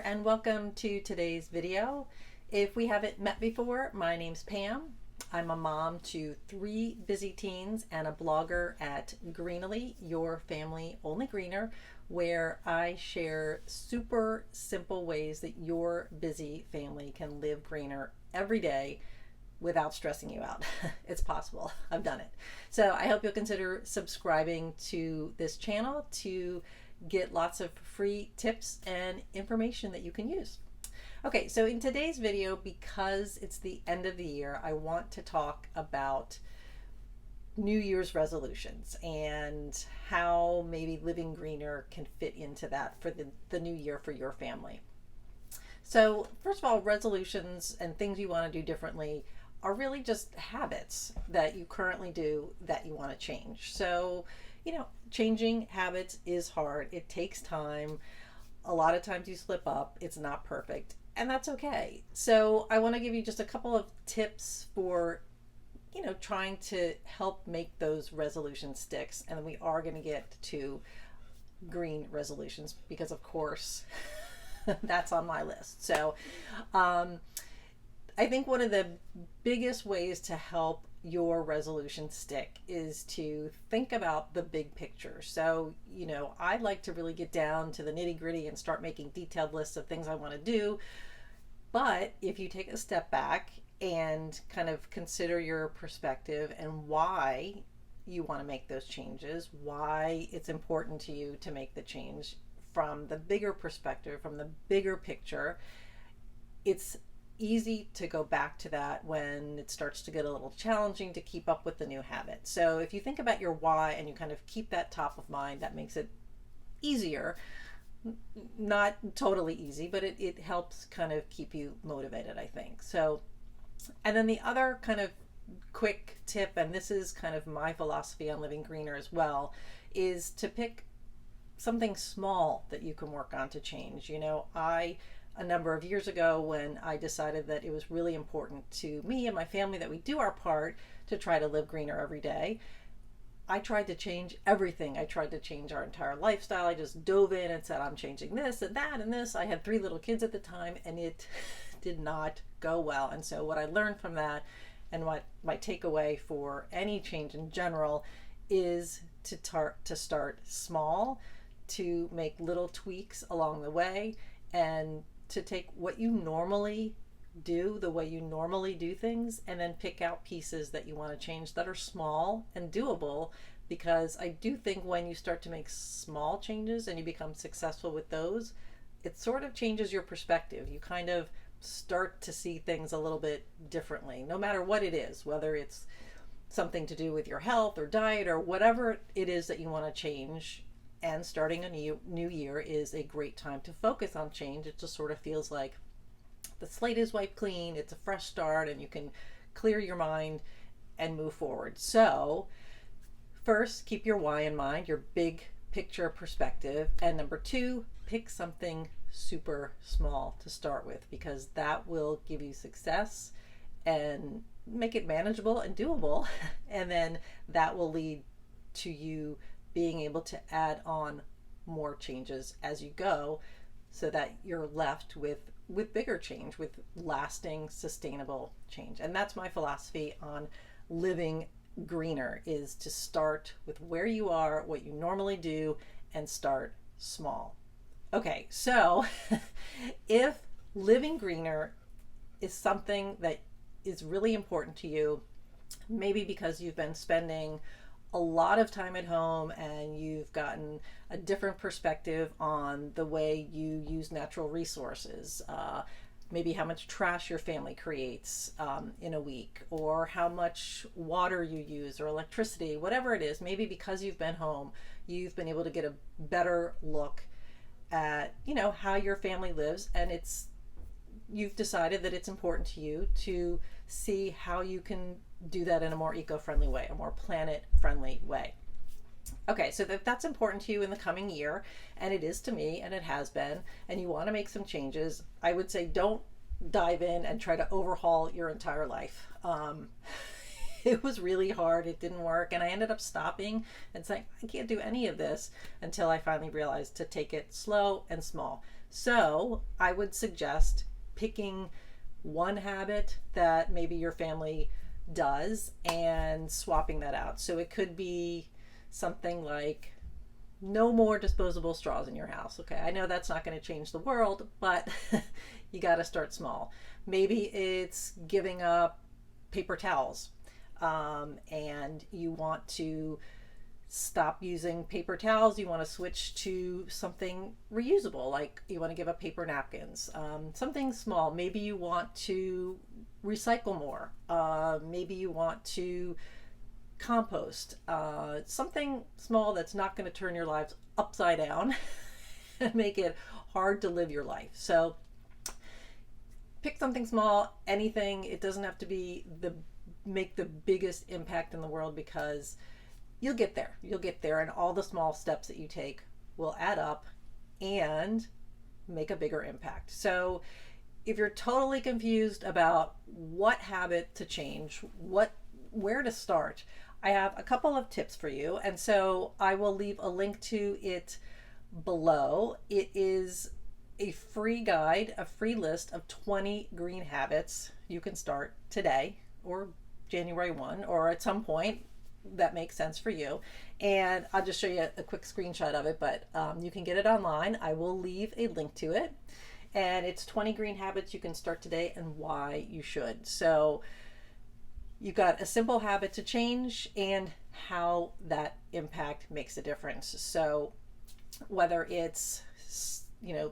and welcome to today's video. If we haven't met before, my name's Pam. I'm a mom to 3 busy teens and a blogger at Greenly, Your Family Only Greener, where I share super simple ways that your busy family can live greener every day without stressing you out. It's possible. I've done it. So I hope you'll consider subscribing to this channel to get lots of free tips and information that you can use. Okay, so in today's video, because it's the end of the year, I want to talk about New Year's resolutions and how maybe living greener can fit into that for the new year for your family. So first of all, resolutions and things you want to do differently are really just habits that you currently do that you want to change. So, changing habits is hard. It takes time. A lot of times you slip up. It's not perfect, and that's okay. So I want to give you just a couple of tips for, trying to help make those resolutions sticks. And we are going to get to green resolutions because, of course, that's on my list. So, I think one of the biggest ways to help your resolution stick is to think about the big picture. So, I like to really get down to the nitty gritty and start making detailed lists of things I want to do. But if you take a step back and kind of consider your perspective and why you want to make those changes, why it's important to you to make the change from the bigger perspective, from the bigger picture, it's easy to go back to that when it starts to get a little challenging to keep up with the new habit. So if you think about your why and you kind of keep that top of mind, that makes it easier. Not totally easy, but it helps kind of keep you motivated, I think. So, and then the other kind of quick tip, and this is kind of my philosophy on living greener as well, is to pick something small that you can work on to change. A number of years ago, when I decided that it was really important to me and my family that we do our part to try to live greener every day, I tried to change everything. I tried to change our entire lifestyle. I just dove in and said, I'm changing this and that and this. I had 3 little kids at the time, and it did not go well. And so what I learned from that, and what my takeaway for any change in general, is to start small, to make little tweaks along the way, and to take what you normally do, the way you normally do things, and then pick out pieces that you want to change that are small and doable. Because I do think when you start to make small changes and you become successful with those, it sort of changes your perspective. You kind of start to see things a little bit differently, no matter what it is, whether it's something to do with your health or diet or whatever it is that you want to change. And starting a new year is a great time to focus on change. It just sort of feels like the slate is wiped clean, it's a fresh start, and you can clear your mind and move forward. So first, keep your why in mind, your big picture perspective. And number 2, pick something super small to start with, because that will give you success and make it manageable and doable. And then that will lead to you being able to add on more changes as you go, so that you're left with bigger change, with lasting, sustainable change. And that's my philosophy on living greener, is to start with where you are, what you normally do, and start small. Okay, so if living greener is something that is really important to you, maybe because you've been spending a lot of time at home and you've gotten a different perspective on the way you use natural resources, maybe how much trash your family creates in a week, or how much water you use or electricity, whatever it is. Maybe because you've been home, you've been able to get a better look at how your family lives, and you've decided that it's important to you to see how you can do that in a more eco-friendly way, a more planet-friendly way. Okay, so if that's important to you in the coming year, and it is to me, and it has been, and you want to make some changes, I would say don't dive in and try to overhaul your entire life. It was really hard. It didn't work. And I ended up stopping and saying, I can't do any of this, until I finally realized to take it slow and small. So I would suggest picking one habit that maybe your family does and swapping that out. So it could be something like no more disposable straws in your house. Okay, I know that's not going to change the world, but you got to start small. Maybe it's giving up paper towels, and you want to stop using paper towels. You want to switch to something reusable, like you want to give up paper napkins, something small. Maybe you want to recycle more. Maybe you want to compost, something small that's not going to turn your lives upside down and make it hard to live your life. So pick something small, anything. It doesn't have to be the make the biggest impact in the world, because you'll get there. You'll get there, and all the small steps that you take will add up and make a bigger impact. So if you're totally confused about what habit to change, where to start, I have a couple of tips for you. And so I will leave a link to it below. It is a free guide, a free list of 20 green habits you can start today or January 1 or at some point that makes sense for you. And I'll just show you a quick screenshot of it, but you can get it online. I will leave a link to it. And it's 20 green habits you can start today and why you should. So you've got a simple habit to change and how that impact makes a difference. So whether it's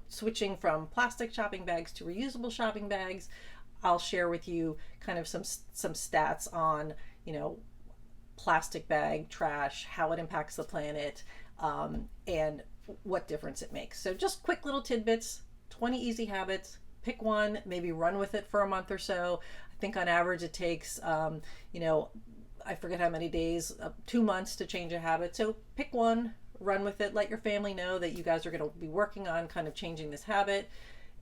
switching from plastic shopping bags to reusable shopping bags, I'll share with you kind of some stats on plastic bag trash, how it impacts the planet, and what difference it makes. So just quick little tidbits, 20 easy habits. Pick one, maybe run with it for a month or so. I think on average it takes, I forget how many days, 2 months to change a habit. So pick one, run with it, let your family know that you guys are going to be working on kind of changing this habit,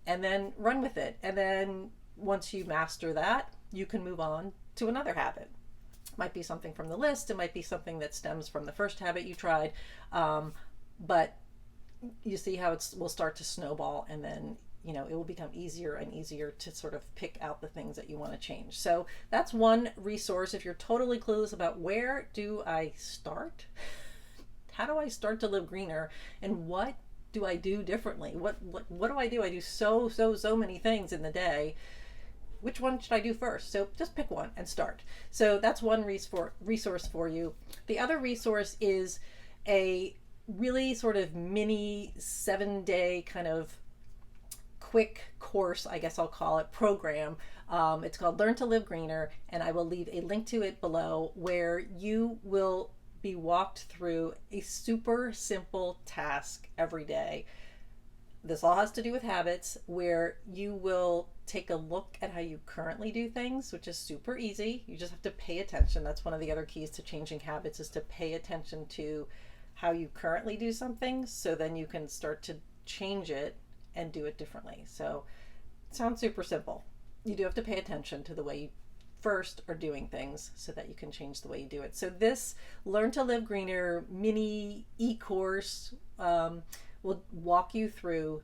and then run with it. And then once you master that, you can move on to another habit. It might be something from the list, it might be something that stems from the first habit you tried, but you see how it will start to snowball, and then it will become easier and easier to sort of pick out the things that you want to change. So that's one resource. If you're totally clueless about where do I start, how do I start to live greener, and what do I do differently? What do I do? I do so many things in the day. Which one should I do first? So just pick one and start. So that's one resource for you. The other resource is a really sort of mini 7-day kind of quick course, I guess I'll call it, program. It's called Learn to Live Greener, and I will leave a link to it below, where you will be walked through a super simple task every day. This all has to do with habits, where you will take a look at how you currently do things, which is super easy. You just have to pay attention. That's one of the other keys to changing habits, is to pay attention to how you currently do something, so then you can start to change it and do it differently. So it sounds super simple. You do have to pay attention to the way you first are doing things so that you can change the way you do it. So this Learn to Live Greener mini e-course will walk you through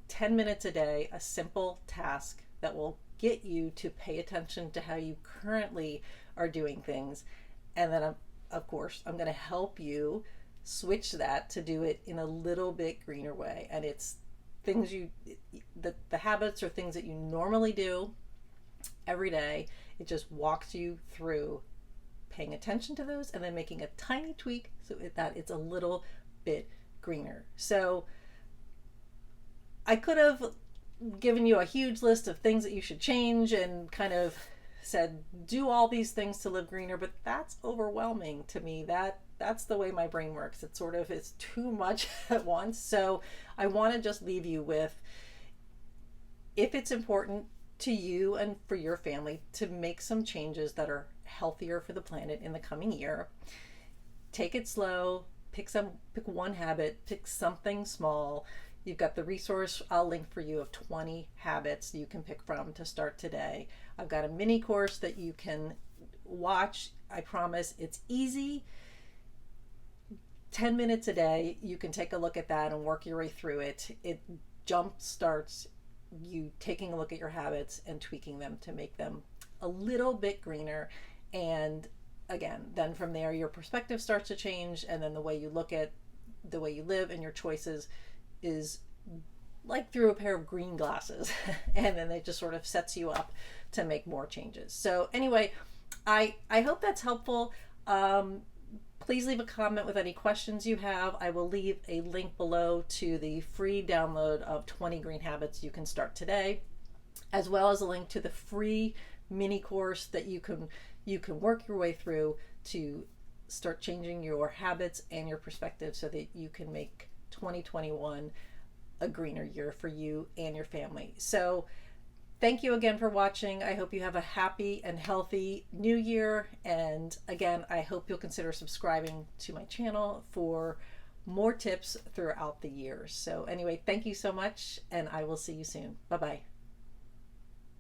10 minutes a day, a simple task that will get you to pay attention to how you currently are doing things. And then of course I'm going to help you switch that to do it in a little bit greener way. And it's things the habits are things that you normally do every day. It just walks you through paying attention to those and then making a tiny tweak so that it's a little bit greener. So I could have given you a huge list of things that you should change and kind of said do all these things to live greener, but that's overwhelming to me. That's the way my brain works. It's too much at once. So I want to just leave you with, if it's important to you and for your family to make some changes that are healthier for the planet in the coming year, take it slow. Pick one habit, pick something small. You've got the resource I'll link for you of 20 habits you can pick from to start today. I've got a mini course that you can watch. I promise it's easy. 10 minutes a day, you can take a look at that and work your way through it. It jump starts you taking a look at your habits and tweaking them to make them a little bit greener. And again, then from there, your perspective starts to change, and then the way you look at the way you live and your choices is like through a pair of green glasses. And then it just sort of sets you up to make more changes. So anyway, I hope that's helpful. Please leave a comment with any questions you have. I will leave a link below to the free download of 20 Green Habits you can start today, as well as a link to the free mini course that you can work your way through to start changing your habits and your perspective so that you can make 2021 a greener year for you and your family. So thank you again for watching. I hope you have a happy and healthy new year. And again, I hope you'll consider subscribing to my channel for more tips throughout the year. So anyway, thank you so much, and I will see you soon. Bye-bye.